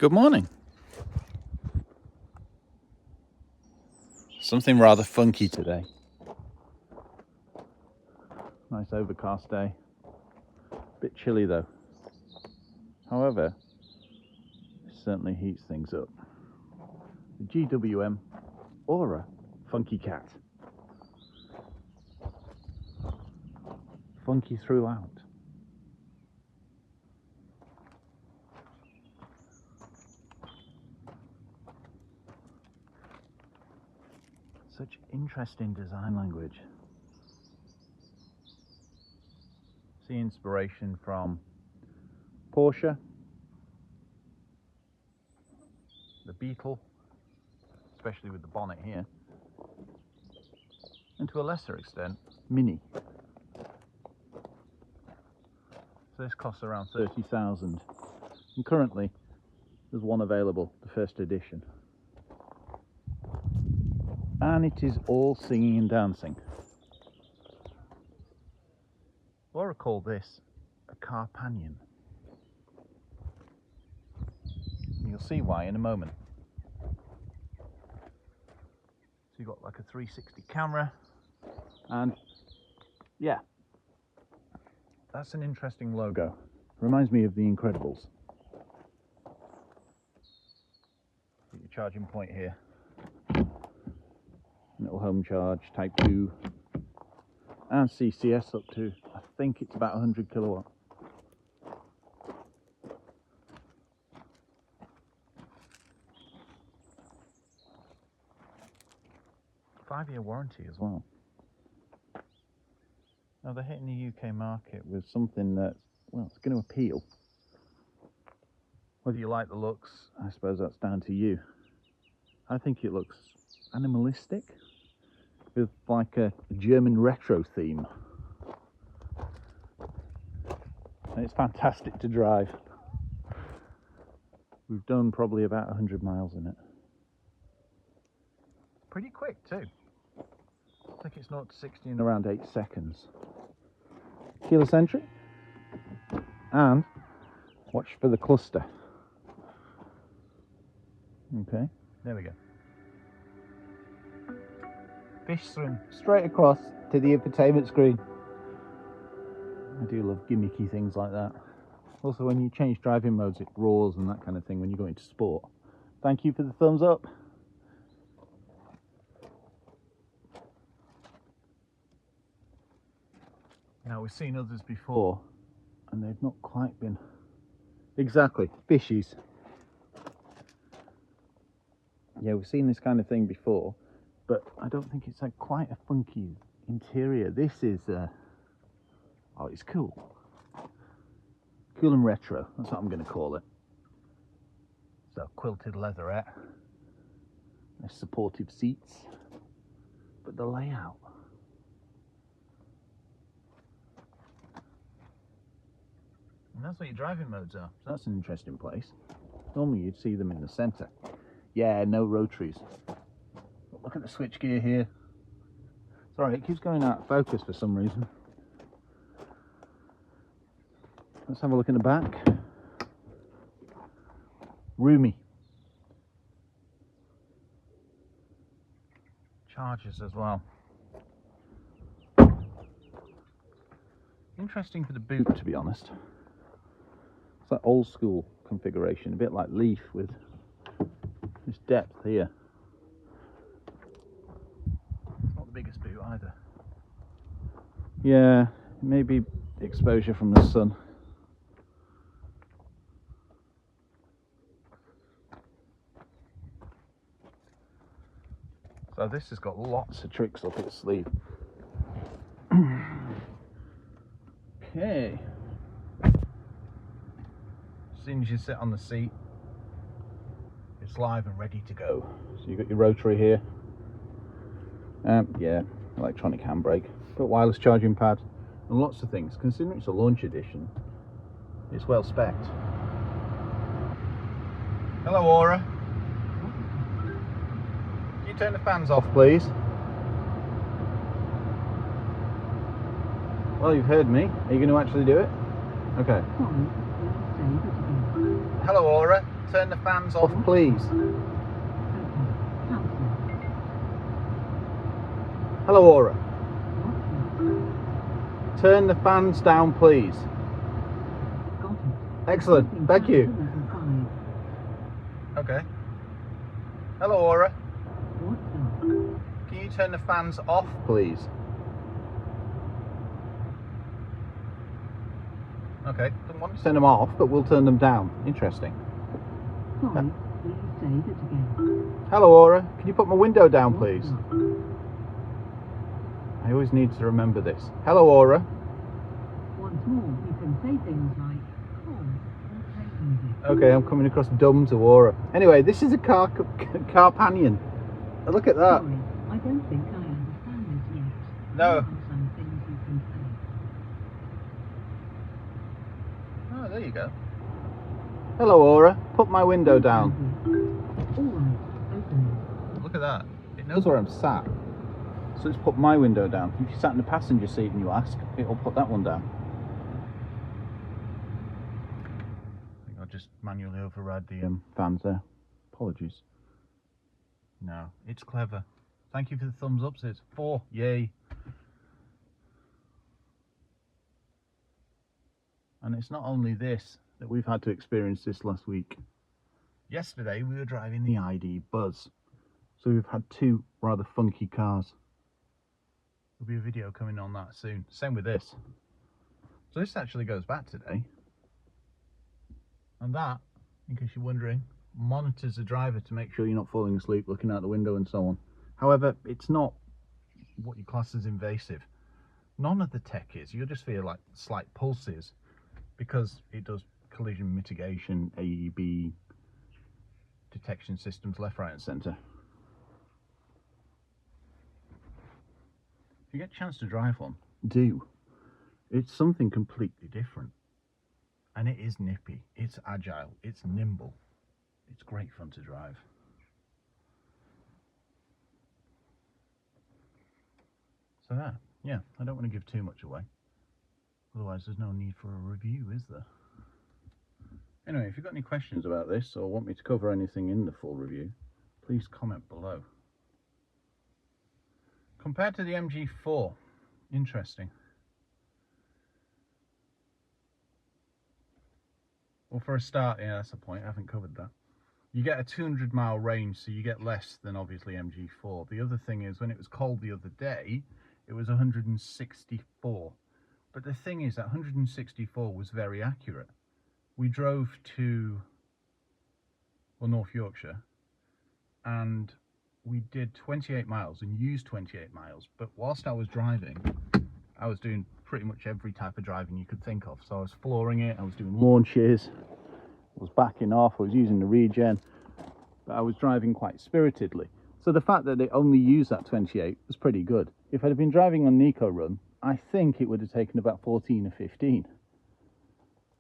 Good morning. Something rather funky today. Nice overcast day. Bit chilly though. However, it certainly heats things up. The GWM Ora Funky Cat. Funky throughout. Such interesting design language. See inspiration from Porsche, the Beetle, especially with the bonnet here, and to a lesser extent, Mini. So this costs around 30,000, and currently there's one available, the first edition. And it is all singing and dancing. Ora called this a carpanion. And you'll see why in a moment. So you've got like a 360 camera, and yeah, that's an interesting logo. Reminds me of The Incredibles. Get your charging point here. Little home charge, type 2, and CCS up to, I think it's about 100 kilowatt. Five-year warranty as well. Now they're hitting the UK market with something that, well, it's going to appeal. Whether you like the looks, I suppose that's down to you. I think it looks animalistic, with like a German retro theme. And it's fantastic to drive. We've done probably about 100 miles in it. Pretty quick too. I think it's 0 to 60 in around 8 seconds. Keyless entry. And watch for the cluster. Okay, there we go. Fish swim straight across to the infotainment screen. I do love gimmicky things like that. Also, when you change driving modes, it roars and that kind of thing when you go into sport. Thank you for the thumbs up. Now, we've seen others before, and they've not quite been exactly fishies. Yeah, we've seen this kind of thing before, but I don't think it's like quite a funky interior. This is oh, it's cool and retro, that's what I'm going to call it. So quilted leatherette, there's supportive seats, but the layout, and that's what your driving modes are. So that's an interesting place. Normally you'd see them in the center. Yeah, no rotaries. Look at the switchgear here. Sorry, it keeps going out of focus for some reason. Let's have a look in the back. Roomy. Chargers as well. Interesting for the boot, to be honest. It's like old school configuration, a bit like Leaf with this depth here. Not the biggest boot either. Yeah, maybe exposure from the sun. So this has got lots of tricks up its sleeve. Okay. As soon as you sit on the seat, it's live and ready to go. So you've got your rotary here. Yeah, electronic handbrake, got wireless charging pad, and lots of things. Considering it's a launch edition, it's well spec'd. Hello, Ora. Can you turn the fans off, please? Well, you've heard me. Are you going to actually do it? Okay. Hello, Ora. turn the fans off, please. Hello, Ora. Turn the fans down, please. Excellent, thank you. Okay. Hello, Ora. Can you turn the fans off, please? Okay, don't want to turn them off, but we'll turn them down. Interesting. Sorry, please say that again. Hello, Ora. Can you put my window down, please? I always need to remember this. Hello, Ora. Once more, you can say things like calm or play music. Okay, I'm coming across dumb to Ora. Anyway, this is a car companion. Look at that. Sorry, I don't think I understand this yet. No. There are some things you can say. Oh, there you go. Hello, Ora. Put my window down. All right, open it. Look at that. It knows where I'm sat. So it's put my window down. If you sat in the passenger seat and you ask, it'll put that one down. I think I'll just manually override the fans there. Apologies. No, it's clever. Thank you for the thumbs up, sis. 4, yay. And it's not only this that we've had to experience this last week. Yesterday we were driving the ID Buzz. So we've had 2 rather funky cars. There'll be a video coming on that soon. Same with this. So this actually goes back today. And that, in case you're wondering, monitors the driver to make sure you're not falling asleep, looking out the window and so on. However, it's not what you class as invasive. None of the tech is. You'll just feel like slight pulses because it does collision mitigation, AEB, detection systems, left, right and centre. If you get a chance to drive one, do. It's something completely different. And it is nippy, it's agile, it's nimble. It's great fun to drive. So there, yeah, I don't want to give too much away. Otherwise there's no need for a review, is there? Anyway, if you've got any questions about this or want me to cover anything in the full review, please comment below. Compared to the MG4, interesting. Well, for a start, yeah, that's the point, I haven't covered that. You get a 200-mile range, so you get less than obviously MG4. The other thing is, when it was cold the other day, it was 164. But the thing is that 164 was very accurate. We drove to, well, North Yorkshire, and we did 28 miles and used 28 miles. But whilst I was driving, I was doing pretty much every type of driving you could think of. So I was flooring it, I was doing launches, I was backing off, I was using the regen, but I was driving quite spiritedly. So the fact that they only used that 28 was pretty good. If I'd have been driving on Nico Run, I think it would have taken about 14 or 15.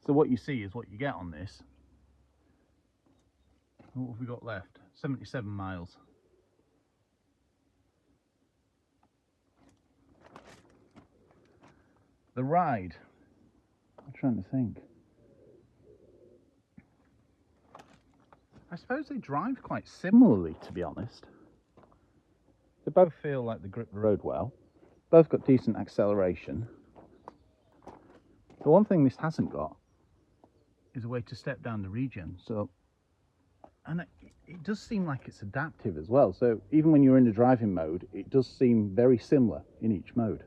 So what you see is what you get on this. What have we got left? 77 miles. The ride, I'm trying to think. I suppose they drive quite similarly, to be honest. They both feel like they grip the road well. Both got decent acceleration. The one thing this hasn't got is a way to step down the regen. So, and it does seem like it's adaptive as well. So even when you're in the driving mode, it does seem very similar in each mode.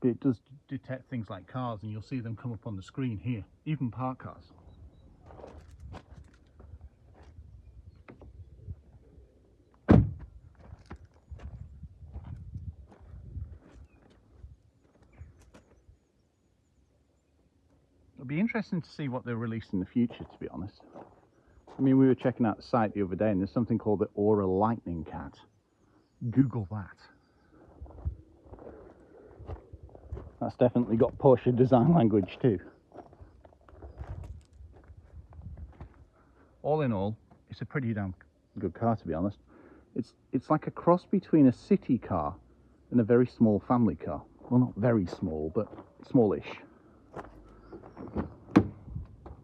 But it does detect things like cars, and you'll see them come up on the screen here, even parked cars. It'll be interesting to see what they'll release in the future, to be honest. I mean, we were checking out the site the other day, and there's something called the Ora Lightning Cat. Google that. That's definitely got Porsche design language too. All in all, it's a pretty damn good car, to be honest. It's like a cross between a city car and a very small family car. Well, not very small, but smallish.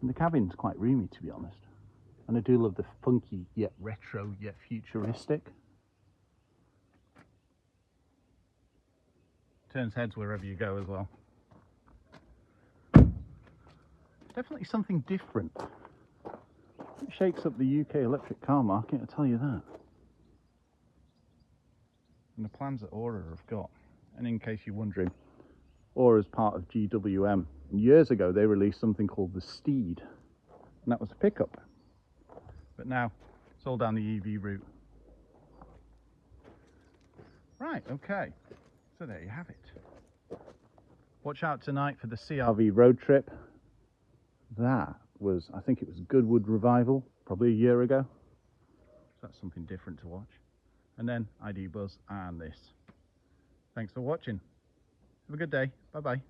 And the cabin's quite roomy, to be honest. And I do love the funky, yet retro, yet futuristic. Turns heads wherever you go as well. Definitely something different. It shakes up the UK electric car market, I tell you that. And the plans that Ora have got, and in case you're wondering, Ora's part of GWM. And years ago they released something called the Steed, and that was a pickup. But now it's all down the EV route. Right, okay, so there you have it. Watch out tonight for the CRV road trip. That was, I think it was Goodwood Revival, probably a year ago. So that's something different to watch. And then ID Buzz and this. Thanks for watching. Have a good day. Bye bye.